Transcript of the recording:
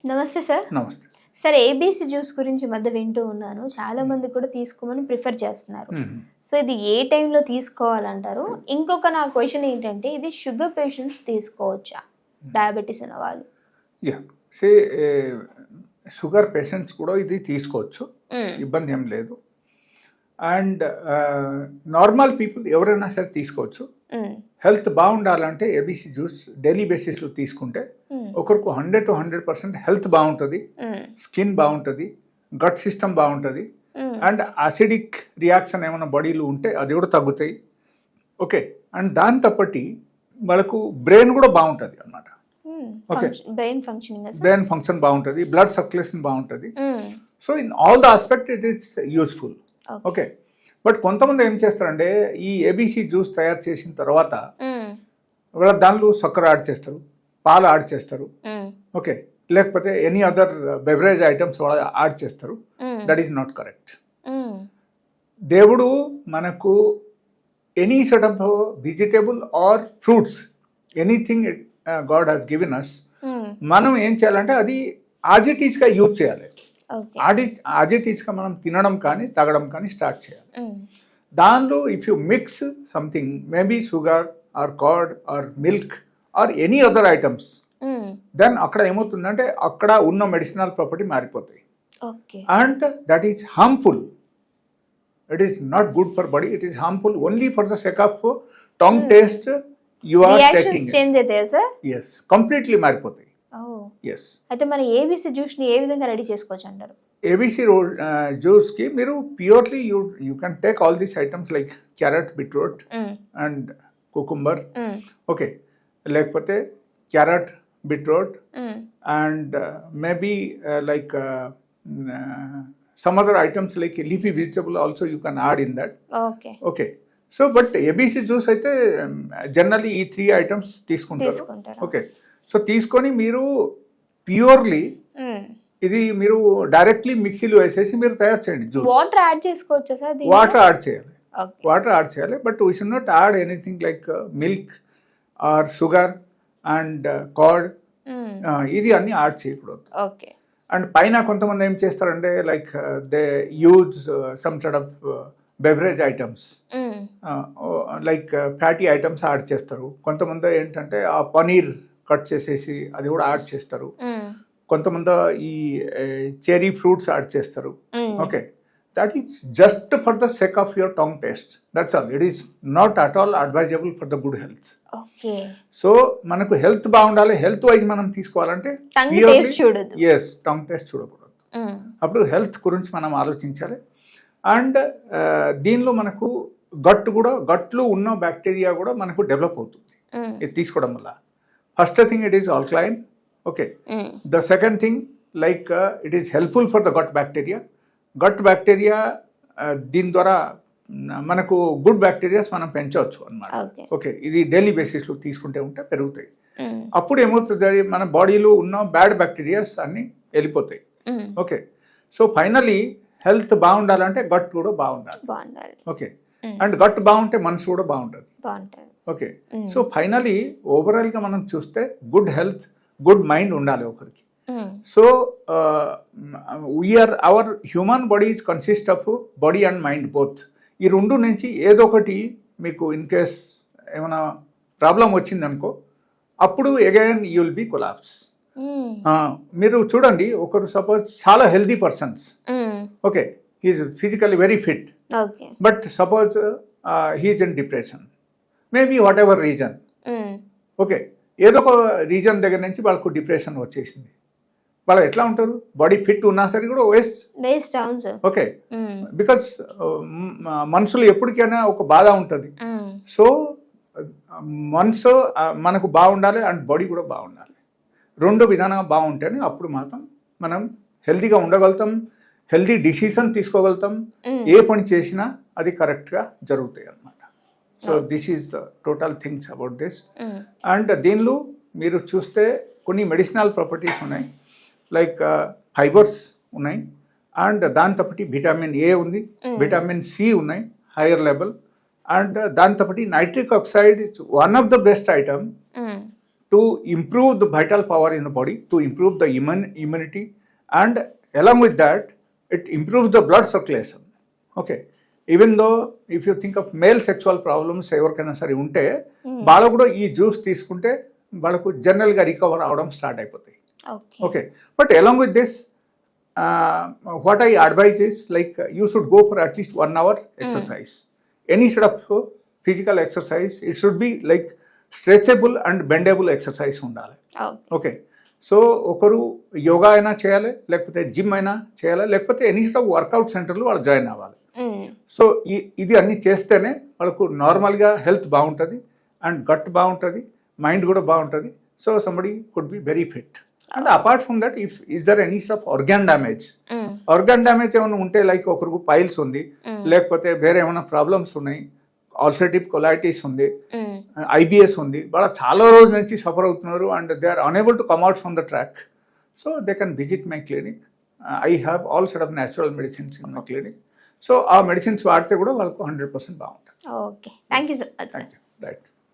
నమస్తే సార్. నమస్తే. Sir, ABC juice గురించి ఈ మధ్య వింటూ ఉన్నాను. చాలా మంది కూడా తీసుకోమని ప్రిఫర్ చేస్తున్నారు. సో ఇది ఏ టైంలో తీసుకోవాలంటారు? ఇంకొక నా క్వశ్చన్ ఏంటంటే, ఇది షుగర్ పేషెంట్స్ తీసుకోవచ్చా? డయాబెటీస్ ఉన్న వాళ్ళు. యా సే షుగర్ పేషెంట్స్ కూడా ఇది తీసుకోవచ్చు, ఇబ్బంది ఏం లేదు. అండ్ నార్మల్ పీపుల్ ఎవరైనా సరే తీసుకోవచ్చు. హెల్త్ బాగుండాలంటే ఏబీసీ జ్యూస్ డైలీ బేసిస్లో తీసుకుంటే ఒకరికి 100 to 100% హెల్త్ బాగుంటుంది, స్కిన్ బాగుంటుంది, గట్ సిస్టమ్ బాగుంటుంది, అండ్ అసిడిక్ రియాక్షన్ ఏమైనా బాడీలో ఉంటే అది కూడా తగ్గుతాయి. ఓకే, అండ్ దాని తప్పటి వాళ్ళకు బ్రెయిన్ కూడా బాగుంటుంది అన్నమాట. ఓకే, బ్రెయిన్ ఫంక్షన్ బాగుంటుంది, బ్లడ్ సర్క్యులేషన్ బాగుంటుంది. So in all the aspect it is useful. Okay, but కొంతమంది ఏం చేస్తారంటే ఈ ఏబీసీ జ్యూస్ తయారు చేసిన తర్వాత వాళ్ళ దానిలో చక్కెర యాడ్ చేస్తారు, పాలు యాడ్ చేస్తారు. ఓకే, లేకపోతే ఎనీ అదర్ బెవరేజ్ ఐటమ్స్ వాళ్ళు యాడ్ చేస్తారు. That is not correct. దేవుడు మనకు any set of vegetable or fruits, anything God has given us, మనం ఏం చేయాలంటే అది యాజ్ ఇట్ ఈస్గా యూజ్ చేయాలి. యాజ్ ఇట్ ఈస్గా మనం తినడం కానీ తాగడం కానీ స్టార్ట్ చేయాలి. దానిలో if you mix something, maybe sugar or curd or milk or any other items, then అక్కడ ఏమవుతుందంటే అక్కడ ఉన్న మెడిసినల్ ప్రాపర్టీ మారిపోతాయి. And that is harmful. It is not good for body. It is harmful only for the sake of tongue taste. You are taking yes, completely మారిపోతాయి. Yes. అయితే మన ABC juice ని ఏ విధంగా రెడీ చేసుకోవచ్చు అంటారు? ABC juice కి మీరు purely you can take all these items like carrot, beetroot and cucumber. Okay, లేకపోతే carrot, beetroot and maybe like some other items like leafy vegetable also you can add in that. Okay, so but ABC juice అయితే generally ఈ 3 items తీసుకుంటారు. Okay, so తీసుకొని మీరు purely ఇది మీరు directly మిక్సీలో వేసేసి మీరు తయారు చేయండి జ్యూస్. వాటర్ యాడ్ చేసుకోవచ్చా సార్? వాటర్ యాడ్ చేయాలి, but we should not add anything like milk or sugar and curd. ఇది అన్ని యాడ్ చేయకూడదు. ఓకే, అండ్ పైన కొంతమంది ఏం చేస్తారంటే like they use some sort of beverage items like fatty items add చేస్తారు. కొంతమంది ఏంటంటే ఆ పనీర్ కట్ చేసేసి అది కూడా యాడ్ చేస్తారు. కొంతమంది ఈ చెరీ ఫ్రూట్స్ యాడ్ చేస్తారు. Okay, that is just for the sake of your tongue taste. That's all. It is not at all advisable for the good health. So మనకు హెల్త్ బాగుండాలి, హెల్త్ వైజ్ మనం తీసుకోవాలంటే yes, tongue taste చూడకూడదు. అప్పుడు health గురించి మనం ఆలోచించాలి. And దీనిలో మనకు గట్లో ఉన్న బ్యాక్టీరియా కూడా మనకు డెవలప్ అవుతుంది ఇది తీసుకోవడం వల్ల. First thing, it is alkaline. Okay, the second thing like it is helpful for the gut bacteria. దీని ద్వారా మనకు గుడ్ బ్యాక్టీరియాస్ మనం పెంచవచ్చు అన్నమాట. ఓకే, ఇది డైలీ బేసిస్లో తీసుకుంటే ఉంటే పెరుగుతాయి. అప్పుడు ఏమవుతుంది, మన బాడీలో ఉన్న బ్యాడ్ బ్యాక్టీరియాస్ అన్ని వెళ్ళిపోతాయి. ఓకే, సో ఫైనలీ హెల్త్ బాగుండాలంటే గట్ కూడా బాగుండాలి. ఓకే, అండ్ గట్ బాగుంటే మనసు కూడా బాగుంటుంది. ఓకే, సో ఫైనలీ ఓవరాల్గా మనం చూస్తే గుడ్ హెల్త్, గుడ్ మైండ్ ఉండాలి ఒకరికి. So our human body is consist of body and mind both. ఈ రెండు నుంచి ఏదో ఒకటి మీకు ఇన్ కేస్ ఏమైనా ప్రాబ్లం వచ్చిందనుకో, అప్పుడు again you will be collapse. మీరు చూడండి, ఒకరు సపోజ్ చాలా healthy persons, okay, he is physically very fit, but suppose he is in depression, maybe whatever reason. Okay, ఏదో ఒక రీజన్ దగ్గర నుంచి వాళ్ళకు డిప్రెషన్ వచ్చేసింది. వాళ్ళు ఎట్లా ఉంటారు? బాడీ ఫిట్ ఉన్నా సరే కూడా వేస్ట్. ఓకే, బికాస్ మనసులో ఎప్పటికైనా ఒక బాధ ఉంటుంది. సో మనసు మనకు బాగుండాలి అండ్ బాడీ కూడా బాగుండాలి. రెండు విధానంగా బాగుంటేనే అప్పుడు మాత్రం మనం హెల్తీగా ఉండగలుగుతాం, హెల్తీ డిసిషన్ తీసుకోగలుగుతాం, ఏ పని చేసినా అది కరెక్ట్గా జరుగుతాయి అన్నమాట. So this is the total things about this. And దీనిలో మీరు చూస్తే కొన్ని మెడిసినల్ ప్రాపర్టీస్ ఉన్నాయి, లైక్ ఫైబర్స్ ఉన్నాయి, అండ్ దాంతోపాటు విటమిన్ ఏ ఉంది, విటమిన్ సి ఉన్నాయి హైయర్ లెవెల్, అండ్ దాంతోపాటు nitric oxide is one of the best item to improve the vital power in the body, to improve the immunity, and along with that, it improves the blood circulation. Okay. Even though if you think of male sexual problems ఎవరికైనా సరే ఉంటే వాళ్ళకు కూడా ఈ juice తీసుకుంటే వాళ్ళకు జనరల్గా recover అవడం స్టార్ట్ అయిపోతాయి. Okay, but along with this what I advise is like you should go for at least 1 hour exercise. Any sort of physical exercise, it should be like stretchable and bendable exercise ఉండాలి. Okay, so ఒకరు యోగా అయినా చేయాలి, లేకపోతే gym అయినా చేయాలి, లేకపోతే any సort of work out సెంటర్లో వాళ్ళు జాయిన్ అవ్వాలి. సో ఇది అన్ని చేస్తేనే వాళ్ళకు నార్మల్గా హెల్త్ బాగుంటుంది అండ్ గట్ బాగుంటుంది, మైండ్ కూడా బాగుంటుంది. So somebody could be very fit. And apart from that if is there any సort of ఆర్గాన్ డ్యామేజ్ ఏమైనా ఉంటే, లైక్ ఒకరికి పైల్స్ ఉంది, లేకపోతే వేరే ఏమైనా ప్రాబ్లమ్స్ ఉన్నాయి, ఆల్సరేటివ్ కొలైటిస్ ఉంది, ఐబిఎస్ ఉంది, వాళ్ళ చాలా రోజుల నుంచి సఫర్ అవుతున్నారు and they are unable to come out from the track. So they can visit my clinic. I have all side of natural medicines in my clinic. So ఆ medicines వాడితే కూడా వాళ్ళకు 100% బాగుంటుంది. Okay, thank you so much. Thank you. Right.